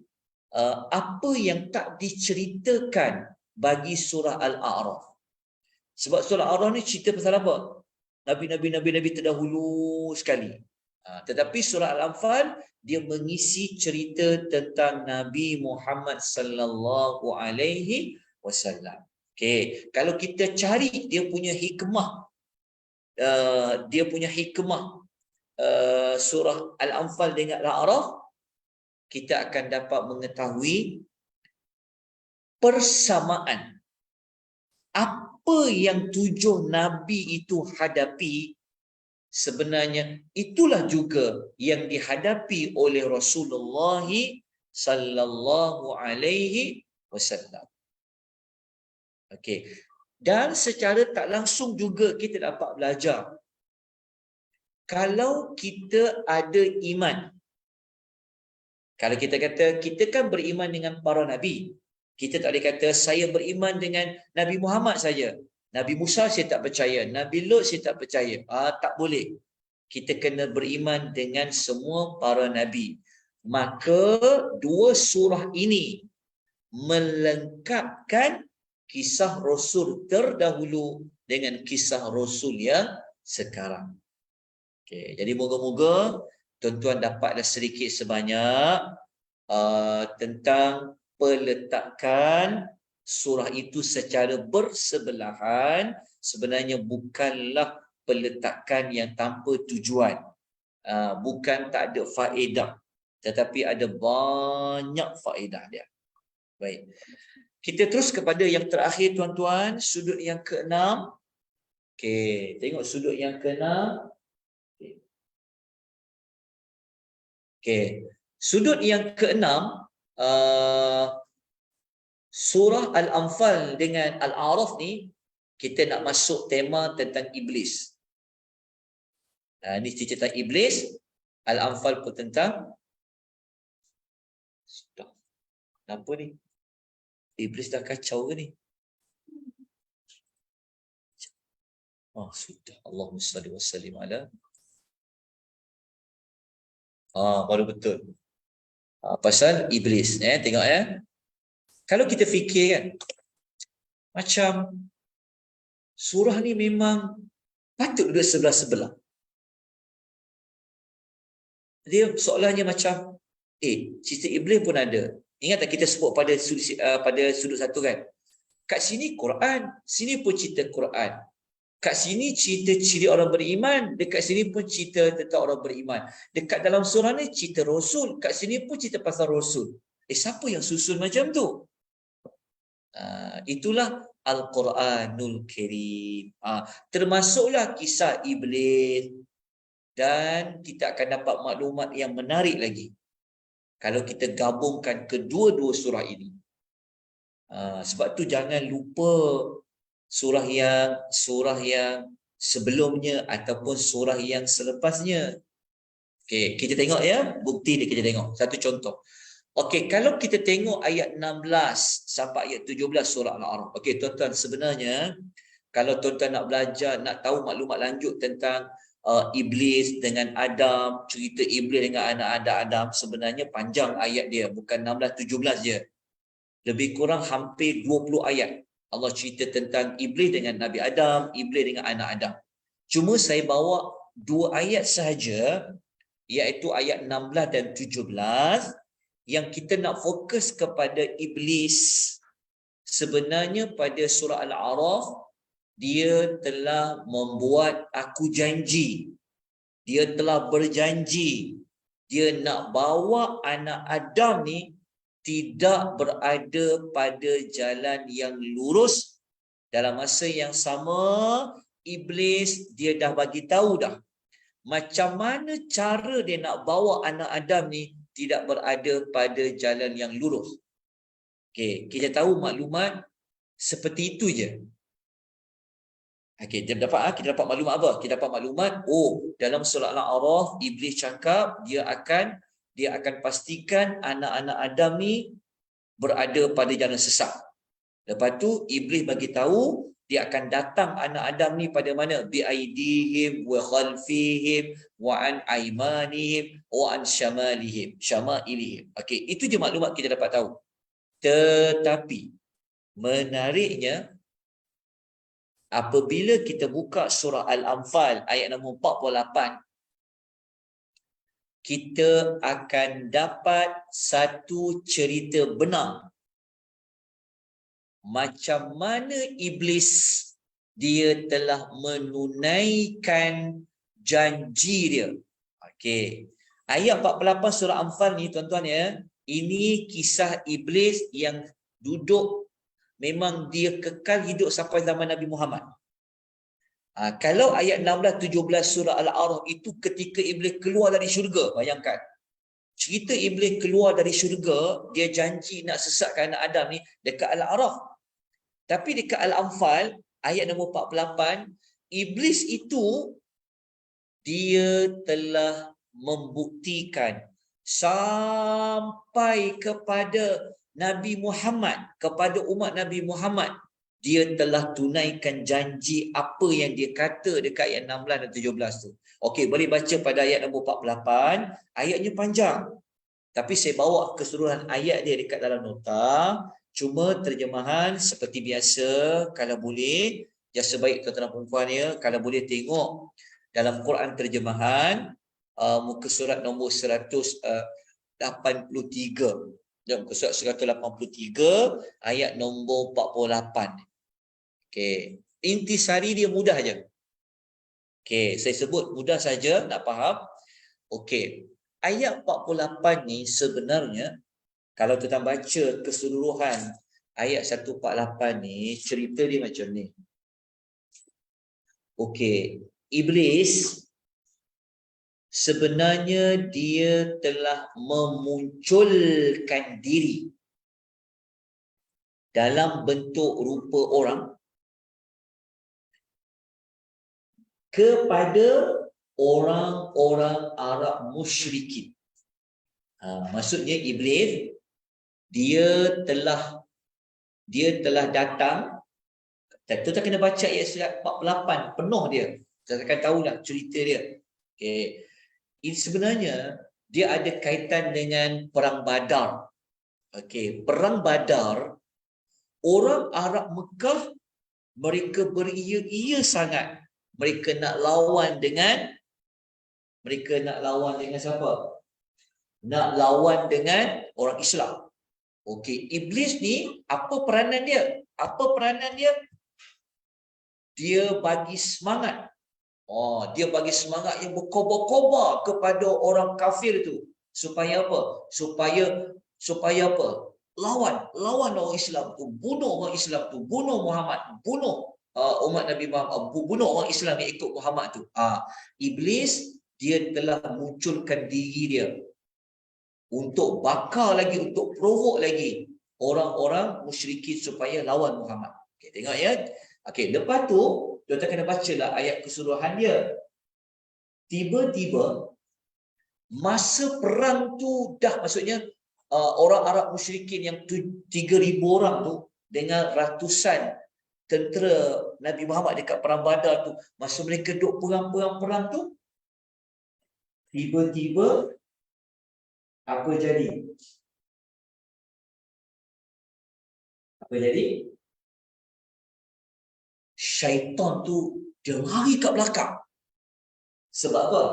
apa yang tak diceritakan bagi surah Al-A'raf. Sebab surah Al-A'raf ni cerita pasal apa? Nabi-nabi terdahulu sekali. Tetapi surah Al-Anfal dia mengisi cerita tentang Nabi Muhammad sallallahu alaihi wasallam. Okey, kalau kita cari dia punya hikmah, surah Al-Anfal dengan Al-A'raf, kita akan dapat mengetahui persamaan apa yang 7 nabi itu hadapi. Sebenarnya itulah juga yang dihadapi oleh Rasulullah sallallahu alaihi wasallam. Okey. Dan secara tak langsung juga kita dapat belajar. Kalau kita ada iman, kalau kita kata kita kan beriman dengan para nabi, kita tak boleh kata saya beriman dengan Nabi Muhammad saja. Nabi Musa saya tak percaya, Nabi Lot saya tak percaya. Tak boleh. Kita kena beriman dengan semua para nabi. Maka dua surah ini melengkapkan kisah Rasul terdahulu dengan kisah Rasul yang sekarang. Okay, jadi moga-moga tuan-tuan dapatlah sedikit sebanyak tentang peletakan surah itu secara bersebelahan. Sebenarnya bukanlah peletakan yang tanpa tujuan, bukan tak ada faedah, tetapi ada banyak faedah dia. Baik, kita terus kepada yang terakhir tuan-tuan, sudut yang ke-6. Okey, tengok sudut yang ke-6. Okey, sudut yang ke-6, surah Al-Anfal dengan Al-A'raf ni, kita nak masuk tema tentang iblis. Ini cerita tentang iblis. Al-Anfal pun tentang apa ni? Iblis dah kacau ke ni? Sudah. Allahumma salli wa sallim ala. Baru betul. Pasal iblis. Tengok ya. Kalau kita fikir kan, macam surah ni memang patut duduk sebelah-sebelah. Dia soalannya macam, cerita Iblis pun ada. Ingat tak kita sebut pada sudut satu kan? Kat sini Quran, sini pun cerita Quran. Kat sini cerita ciri orang beriman, dekat sini pun cerita tentang orang beriman. Dekat dalam surah ni cerita Rasul, kat sini pun cerita pasal Rasul. Siapa yang susun macam tu? Itulah Al-Quranul Karim. Termasuklah kisah Iblis. Dan kita akan dapat maklumat yang menarik lagi kalau kita gabungkan kedua-dua surah ini. Sebab tu jangan lupa surah yang sebelumnya ataupun surah yang selepasnya. Okey, kita tengok ya, bukti dia kita tengok. Satu contoh. Okey, kalau kita tengok ayat 16 sampai ayat 17 surah Al-A'raf. Okey, tuan-tuan, sebenarnya kalau tuan-tuan nak belajar, nak tahu maklumat lanjut tentang Iblis dengan Adam, cerita Iblis dengan anak Adam, sebenarnya panjang ayat dia, bukan 16-17 je. Lebih kurang hampir 20 ayat. Allah cerita tentang Iblis dengan Nabi Adam, Iblis dengan anak Adam. Cuma saya bawa 2 ayat sahaja, iaitu ayat 16 dan 17, yang kita nak fokus kepada Iblis. Sebenarnya pada surah Al-A'raf, dia telah membuat aku janji. Dia telah berjanji. Dia nak bawa anak Adam ni tidak berada pada jalan yang lurus. Dalam masa yang sama, Iblis dia dah bagi tahu dah macam mana cara dia nak bawa anak Adam ni tidak berada pada jalan yang lurus. Okey, kita tahu maklumat seperti itu je. Okey, kita dapat maklumat apa? Kita dapat maklumat, dalam surah Al-A'raf Iblis cakap dia akan pastikan anak-anak Adam ni berada pada jalan sesat. Lepas tu Iblis bagi tahu dia akan datang anak Adam ni pada mana? Bi aidihim wa khalfihim wa an aymanihim wa an syama'ilihim. Okey, itu je maklumat kita dapat tahu. Tetapi menariknya, apabila kita buka surah Al-Anfal ayat nombor 48, kita akan dapat satu cerita benar macam mana Iblis dia telah menunaikan janji dia. Okey. Ayat 48 surah Anfal ni tuan-tuan ya, ini kisah Iblis yang duduk, memang dia kekal hidup sampai zaman Nabi Muhammad. Kalau ayat 16-17 surah Al-A'raf itu ketika Iblis keluar dari syurga, bayangkan. Cerita Iblis keluar dari syurga, dia janji nak sesatkan anak Adam ni dekat Al-A'raf. Tapi dekat Al-Anfal, ayat nombor 48, Iblis itu dia telah membuktikan sampai kepada Nabi Muhammad, kepada umat Nabi Muhammad, dia telah tunaikan janji apa yang dia kata dekat ayat 16 dan 17 tu. Okey, boleh baca pada ayat nombor 48, ayatnya panjang. Tapi saya bawa keseluruhan ayat dia dekat dalam nota. Cuma terjemahan seperti biasa, kalau boleh, jasa baik tuan-tuan dan perempuan ya, kalau boleh tengok dalam Quran terjemahan, muka surat nombor 183. Muka surat 183, ayat nombor 48. Okey, intisari dia mudah aja. Okey, saya sebut mudah saja nak faham. Okey, ayat 48 ni sebenarnya kalau kita baca keseluruhan ayat 148 ni, cerita dia macam ni. Okey, Iblis sebenarnya dia telah memunculkan diri dalam bentuk rupa orang kepada orang-orang Arab musyrikin. Maksudnya Iblis dia telah datang. Kita kena baca ayat surat 48 penuh dia. Kita akan tahulah cerita dia. Okey. Ini sebenarnya dia ada kaitan dengan perang Badar. Okey, perang Badar, orang Arab Mekah mereka beria-ia sangat. Mereka nak lawan dengan siapa? Nak lawan dengan orang Islam. Okey, iblis ni apa peranan dia? Dia bagi semangat. Dia bagi semangat yang berkobar-kobar kepada orang kafir tu. Supaya apa? Supaya apa? Lawan orang Islam tu, bunuh orang Islam tu, bunuh Muhammad, bunuh umat Nabi Muhammad, bunuh orang Islam yang ikut Muhammad tu. Iblis dia telah munculkan diri dia untuk bakar lagi, untuk provok lagi orang-orang musyrikin supaya lawan Muhammad. Okay, tengok ya. Okey, lepas tu kita kena bacalah ayat keseluruhan dia. Tiba-tiba masa perang tu dah, maksudnya orang Arab musyrikin yang 3,000 orang tu dengan ratusan tentera Nabi Muhammad dekat perang Badar tu, masa mereka duk perang tu, tiba-tiba apa jadi? Syaitan tu dia lari kat belakang. Sebab apa?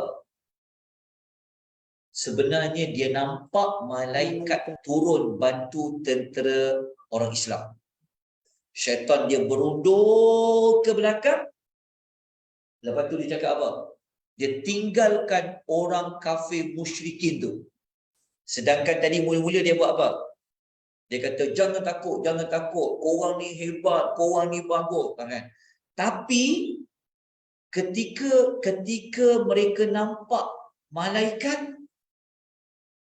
Sebenarnya dia nampak malaikat turun bantu tentera orang Islam. Syaitan dia berundur ke belakang. Lepas tu dia cakap apa? Dia tinggalkan orang kafir musyrikin tu. Sedangkan tadi mula-mula dia buat apa? Dia kata, jangan takut. Korang ni hebat, korang ni bagus. Kan? Tapi ketika mereka nampak malaikat,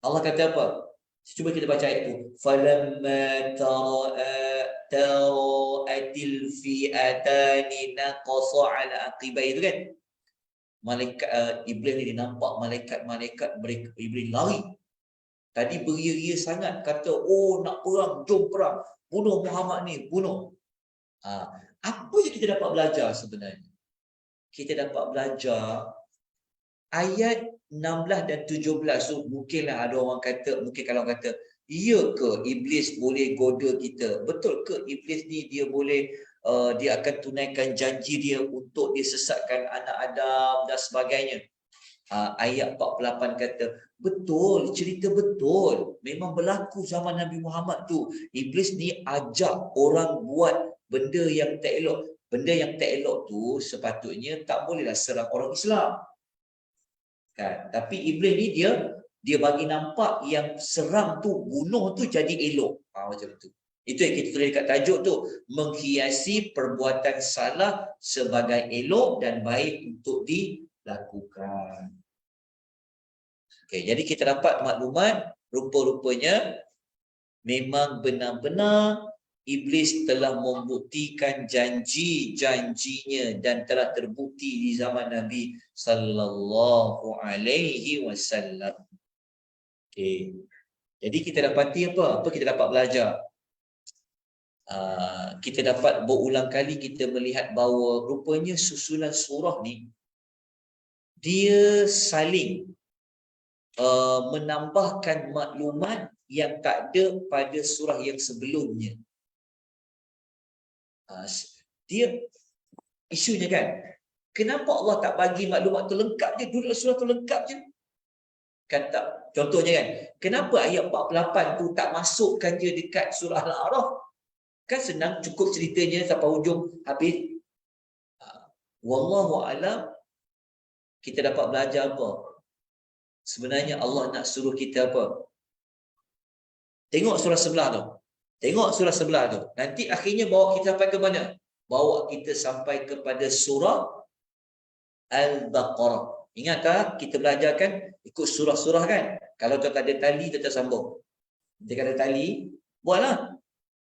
Allah kata apa? Cuba kita baca ayat itu. Falamma tara'atil fi'atani naqasa 'ala aqibai, itu kan? Malaikat iblis ni nampak malaikat mereka, iblis lari. Tadi beria-ria sangat, kata, nak perang, jom perang. Bunuh Muhammad ni, bunuh. Apa yang kita dapat belajar sebenarnya? Kita dapat belajar ayat 16 dan 17 tu, mungkinlah ada orang kata, kalau kata, ya ke iblis boleh goda kita? Betul ke iblis ni dia boleh, dia akan tunaikan janji dia untuk disesatkan anak Adam dan sebagainya? Ayat 48 kata, betul, cerita betul. Memang berlaku zaman Nabi Muhammad tu. Iblis ni ajak orang buat benda yang tak elok. Benda yang tak elok tu sepatutnya tak bolehlah serang orang Islam. Kan? Tapi iblis ni dia bagi nampak yang serang tu, bunuh tu jadi elok. Macam tu. Itu yang kita tulis dekat tajuk tu, menghiasi perbuatan salah sebagai elok dan baik untuk dilakukan. Okay, jadi kita dapat maklumat, rupa-rupanya memang benar-benar iblis telah membuktikan janji-janjinya dan telah terbukti di zaman Nabi sallallahu alaihi wasallam. Okey. Jadi kita dapati apa? Apa kita dapat belajar? Kita dapat berulang kali kita melihat bahawa rupanya susunan surah ni dia saling menambahkan maklumat yang tak ada pada surah yang sebelumnya. Dia isunya kan, kenapa Allah tak bagi maklumat tu lengkap je, duduk surah tu lengkap je? Kan tak. Contohnya kan, kenapa ayat 48 tu tak masukkan je dekat surah Al-A'raf? Kan senang, cukup ceritanya sampai hujung habis. Wallahu a'lam. Kita dapat belajar apa? Sebenarnya Allah nak suruh kita apa? Tengok surah sebelah tu. Nanti akhirnya bawa kita sampai ke mana? Bawa kita sampai kepada surah Al-Baqarah. Ingat tak? Kita belajarkan ikut surah-surah kan? Kalau tak ada tali, kita sambung. Jika ada tali, buatlah.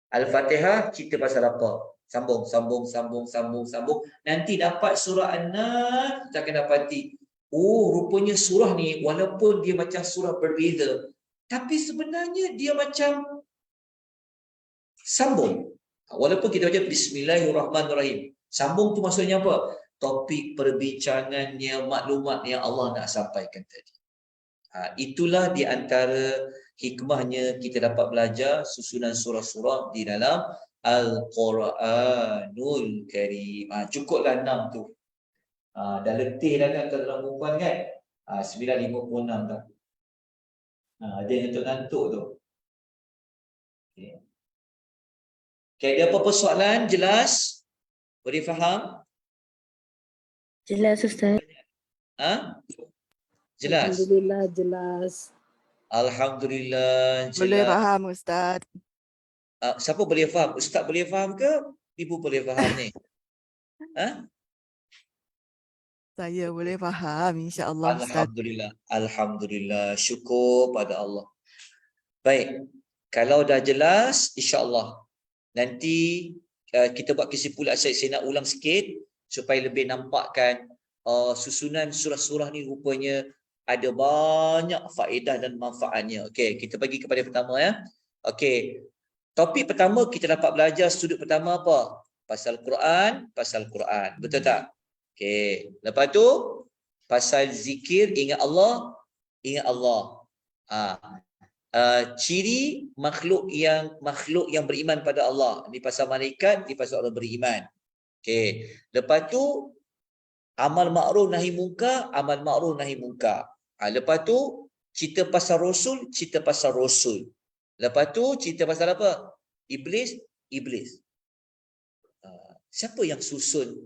Al-Fatihah, cerita pasal apa? Sambung. Nanti dapat surah An-Nas, kita akan dapati. Rupanya surah ni, walaupun dia macam surah berbeza, tapi sebenarnya dia macam sambung. Walaupun kita baca Bismillahirrahmanirrahim, sambung tu maksudnya apa? Topik perbincangannya, maklumat yang Allah nak sampaikan tadi. Itulah di antara hikmahnya kita dapat belajar susunan surah-surah di dalam Al-Quranul Karim. Cukuplah 6 tu. Dah letih dah kan tuan-tuan perempuan kan? 9.56 dah. Ada yang ngantuk-ngantuk tu. Okay, ada apa-apa soalan? Jelas? Boleh faham? Jelas Ustaz. Jelas? Alhamdulillah jelas. Alhamdulillah jelas. Boleh faham Ustaz. Siapa boleh faham? Ustaz boleh faham ke? Ibu boleh faham ni? Saya boleh faham insya-Allah Ustaz. Alhamdulillah. Alhamdulillah. Syukur pada Allah. Baik. Kalau dah jelas, insya-Allah nanti kita buat kesimpulan. Saya nak ulang sikit supaya lebih nampakkan susunan surah-surah ni rupanya ada banyak faedah dan manfaatnya. Okey, kita pergi kepada pertama ya. Okey. Topik pertama kita dapat belajar sudut pertama apa? Pasal Quran, pasal Quran. Betul tak? Okey. Lepas tu pasal zikir, ingat Allah, ingat Allah. Ciri makhluk yang beriman pada Allah. Ini pasal malaikat, ini pasal orang beriman. Okey. Lepas tu amal ma'ruf nahi munkar, amal ma'ruf nahi munkar. Lepas tu cerita pasal Rasul, cerita pasal Rasul. Lepas tu cerita pasal apa? Iblis, Iblis. Siapa yang susun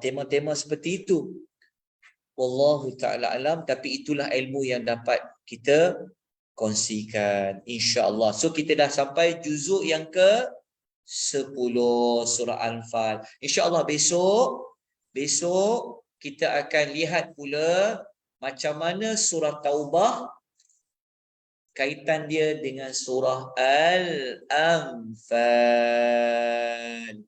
tema-tema seperti itu? Wallahu ta'ala alam, tapi itulah ilmu yang dapat kita kongsikan insya-Allah. So kita dah sampai juzuk yang ke 10 surah Al-Anfal. Insya-Allah besok kita akan lihat pula macam mana surah Taubah kaitan dia dengan surah Al-Anfal.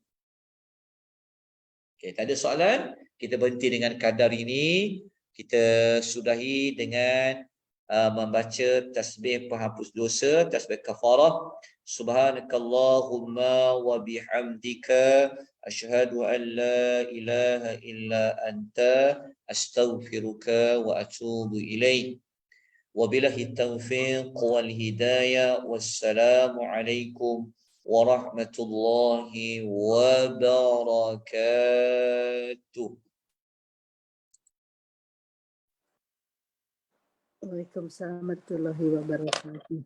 Okey, tak ada soalan? Kita berhenti dengan kadar ini. Kita sudahi dengan membaca tasbih penghapus dosa, tasbih kafarah. Subhanakallahumma wa bihamdika asyhadu an la ilaha illa anta astaghfiruka wa atubu ilaik. Wabillahi taufiq wal hidayah. Wassalamu alaikum warahmatullahi wabarakatuh. Waalaikumsalam warahmatullahi wabarakatuh.